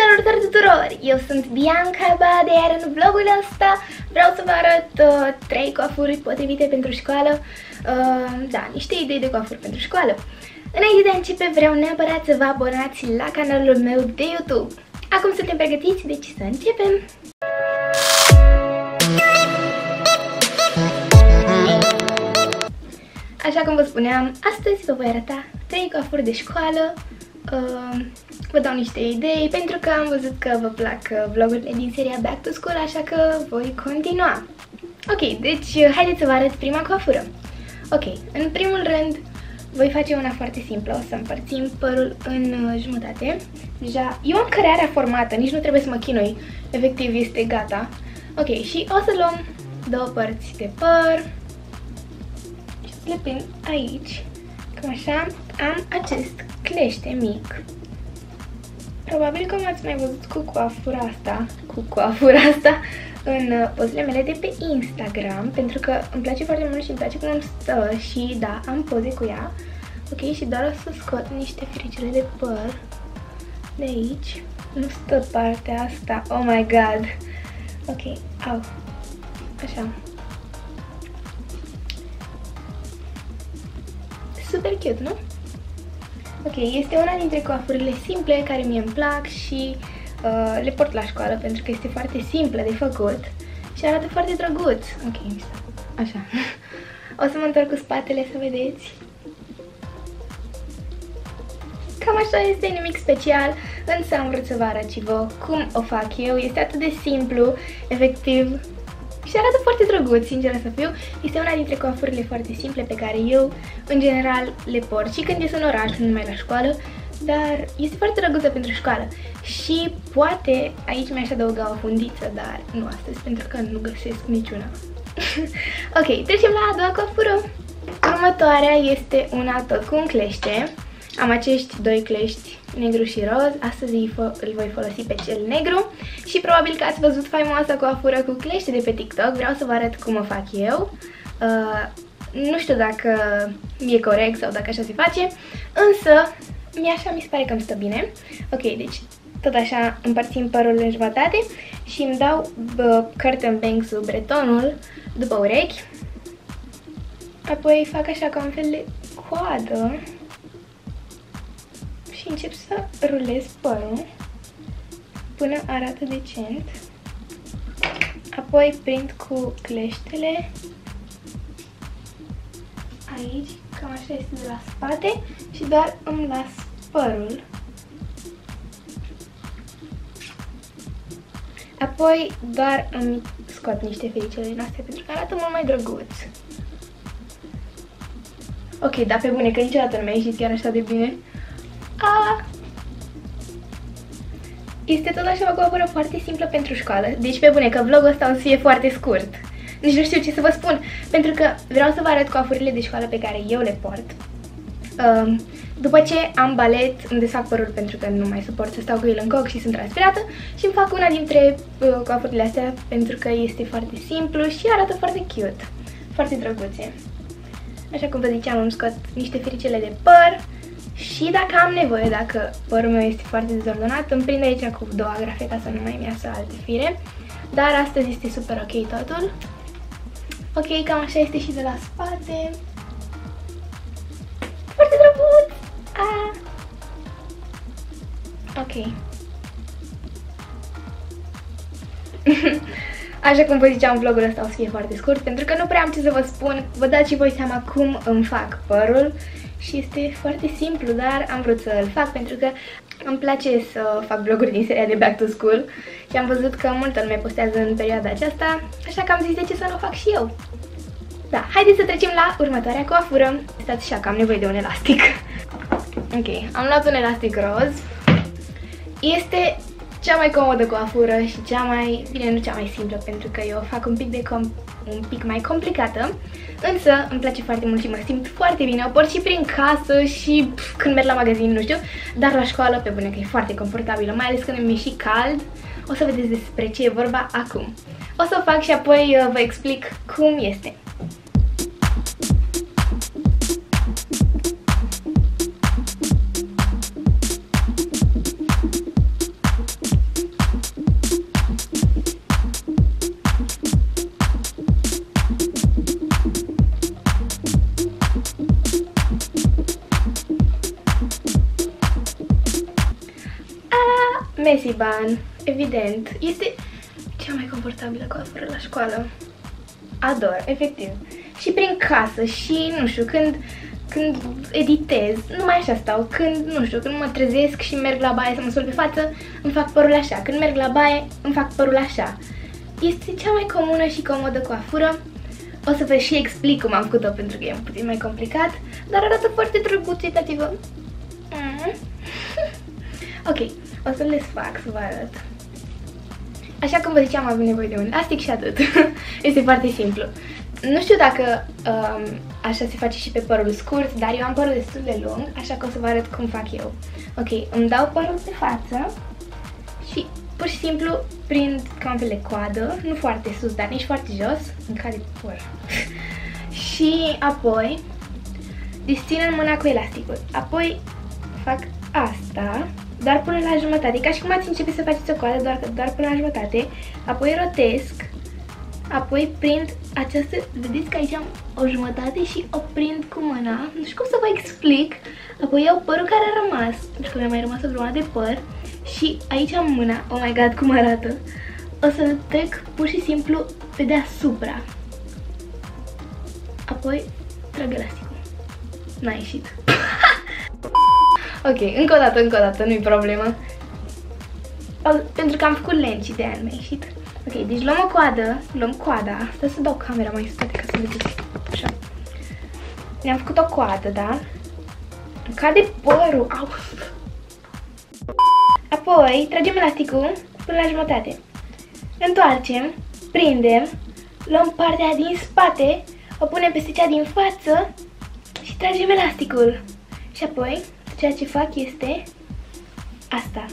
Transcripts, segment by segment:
Salutare tuturor! Eu sunt Bianca Bade, iar în vlogul ăsta vreau să vă arăt 3 coafuri potrivite pentru școală. Da, niște idei de coafuri pentru școală. Înainte de a începe, vreau neapărat să vă abonați la canalul meu de YouTube. Acum suntem pregătiți, deci să începem! Așa cum vă spuneam, astăzi vă voi arăta 3 coafuri de școală. Vă dau niște idei pentru că am văzut că vă plac vlogurile din seria Back to School, așa că voi continua. Ok, deci haideți să vă arăt prima coafură. Ok, în primul rând voi face una foarte simplă, o să împărțim părul în jumătate. Deja, eu am cărearea formată, nici nu trebuie să mă chinui, efectiv este gata. Ok, și o să luăm 2 părți de păr și să le prind aici. Cam așa am acest clește mic. Probabil că m-ați mai văzut cu coafura asta în pozele mele de pe Instagram, pentru că îmi place foarte mult și îmi place cum îmi stă și da, am poze cu ea. Ok, și doar o să scot niște firicele de păr de aici. Nu stă partea asta, oh my god. Ok, au, așa. Super cute, nu? Ok, este una dintre coafurile simple care mie îmi plac și le port la școală pentru că este foarte simplă de făcut și arată foarte drăguț. Ok, așa. O să mă întorc cu spatele să vedeți. Cam așa este, nimic special, însă am vrut să vă arăt și vouă cum o fac eu. Este atât de simplu, efectiv, și arată foarte drăguț, sinceră să fiu. Este una dintre coafurile foarte simple pe care eu, în general, le port și când ies în oraș, nu numai la școală, dar este foarte drăguță pentru școală. Și poate aici mi-aș adăuga o fundiță, dar nu astăzi, pentru că nu găsesc niciuna. Ok, trecem la a doua coafură. Următoarea este una tot cu un clește. Am acești 2 clești, negru și roz. Astăzi îl voi folosi pe cel negru și probabil că ați văzut faimoasa coafură cu clește de pe TikTok. Vreau să vă arăt cum o fac eu. Nu știu dacă e corect sau dacă așa se face, însă așa mi se pare că îmi stă bine. Ok, deci tot așa împărțim părul în jumătate și îmi dau curtain bangs-ul, bretonul, după urechi. Apoi fac așa ca un fel de coadă și încep să rulez părul până arată decent. Apoi prind cu cleștele aici, cam așa este de la spate și doar îmi las părul. Apoi doar îmi scot niște fericele din astea pentru că arată mult mai drăguț. Ok, dar pe bune, că niciodată nu mi-a ieșit chiar așa de bine. Este tot așa o coafură foarte simplă pentru școală. Deci pe bune că vlogul ăsta o să fie foarte scurt. Nici nu știu ce să vă spun, pentru că vreau să vă arăt coafurile de școală pe care eu le port. După ce am balet, îmi desfac părul pentru că nu mai suport să stau cu el în coc și sunt transpirată și îmi fac una dintre coafurile astea pentru că este foarte simplu și arată foarte cute, foarte drăguțe. Așa cum vă ziceam, îmi scot niște firicele de păr. Și dacă am nevoie, dacă părul meu este foarte dezordonat, îmi prind aici cu 2 agrafe ca să nu mai iasă alte fire. Dar astăzi este super ok totul. Ok, cam așa este și de la spate. Foarte drăguț! Ok. Așa cum vă ziceam, vlogul ăsta o să fie foarte scurt, pentru că nu prea am ce să vă spun. Vă dați și voi seama cum îmi fac părul. Și este foarte simplu, dar am vrut să-l fac pentru că îmi place să fac vloguri din seria de Back to School și am văzut că multă lume postează în perioada aceasta, așa că am zis de ce să nu o fac și eu. Da, haideți să trecem la următoarea coafură. Stați așa că am nevoie de un elastic. Ok, am luat un elastic roz. Este cea mai comodă coafură și cea mai, bine, nu cea mai simplă, pentru că eu o fac un pic mai complicată, însă îmi place foarte mult și mă simt foarte bine. O port și prin casă și când merg la magazin, nu știu, dar la școală, pe bune, că e foarte confortabilă, mai ales când mi-e și cald. O să vedeți despre ce e vorba acum. O să o fac și apoi vă explic cum este. Esteban, evident. Este cea mai confortabilă coafură la școală. Ador, efectiv. Și prin casă și, nu știu, când editez, numai așa stau. Când, nu știu, când mă trezesc și merg la baie să mă spăl pe față, îmi fac părul așa. Când merg la baie, îmi fac părul așa. Este cea mai comună și comodă coafură. O să vă și explic cum am făcut-o pentru că e un puțin mai complicat, dar arată foarte drăguț, uitați-vă. Ok, o să le desfac să vă arăt. Așa cum vă ziceam, avem nevoie de un elastic și atât. Este foarte simplu. Nu știu dacă așa se face și pe părul scurt, dar eu am părul destul de lung, așa că o să vă arăt cum fac eu. Ok, îmi dau părul pe față și pur și simplu prind cam pe coadă, nu foarte sus, dar nici foarte jos, îmi cade păr. Și apoi disțin în mâna cu elasticul. Apoi fac asta, doar până la jumătate, ca și cum ați începe să faceți o coadă, doar până la jumătate. Apoi rotesc, apoi prind această, vedeți că aici am o jumătate și o prind cu mâna, nu știu cum să vă explic. Apoi iau părul care a rămas, pentru că mi-a mai rămas o grămadă de păr. Și aici am mâna, oh my god, cum arată. O să trec pur și simplu pe deasupra. Apoi trag elasticul. N-a ieșit. Ok, încă o dată, nu-i problemă. Pentru că am făcut lent și de-aia nu mi-a ieșit. Ok, deci luăm o coadă, luăm coada. Stai să dau camera mai spate ca să vedeți. Așa. Ne-am făcut o coadă, da? Îmi cade părul, au. Apoi tragem elasticul până la jumătate. Întoarcem, prindem, luăm partea din spate, o punem peste cea din față și tragem elasticul. Și apoi, ceea ce fac este asta.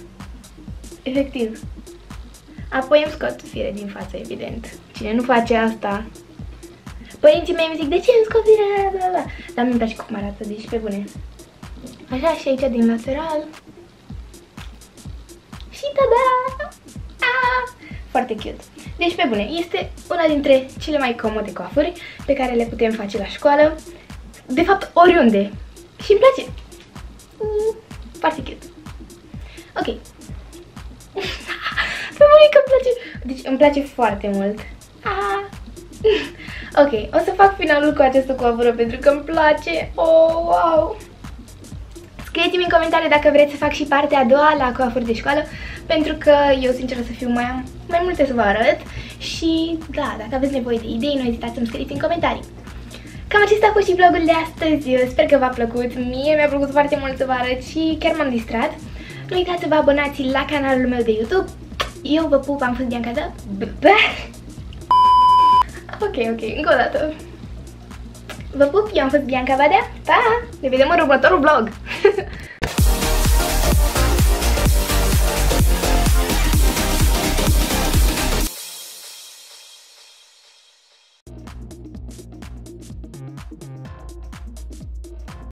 Efectiv. Apoi îmi scot fire din față, evident. Cine nu face asta? Părinții mei îmi zic, de ce îmi scot fire? Dar mi-mi place cum arată, deci pe bune. Așa și aici din lateral. Și tada! Foarte cute. Deci, pe bune, este una dintre cele mai comode coafuri pe care le putem face la școală. De fapt, oriunde. Și îmi place. Foarte cute. Ok. Pe bune că îmi place. Deci, îmi place foarte mult. Ok, o să fac finalul cu această coafură pentru că îmi place. Oh, wow! Scrieți-mi în comentarii dacă vreți să fac și partea a doua la coafuri de școală, pentru că eu, sincer, o să fiu mai multe să vă arăt. Și, da, dacă aveți nevoie de idei, nu ezitați să-mi scrieți în comentarii. Cam acesta a fost și vlogul de astăzi. Sper că v-a plăcut. Mie mi-a plăcut foarte mult să vă arăt și chiar m-am distrat. Nu uitați să vă abonați la canalul meu de YouTube. Eu vă pup, am fost Bianca, da? Ok, încă o dată. Vă pup, eu am fost Bianca Badea. Pa! Ne vedem în următorul vlog!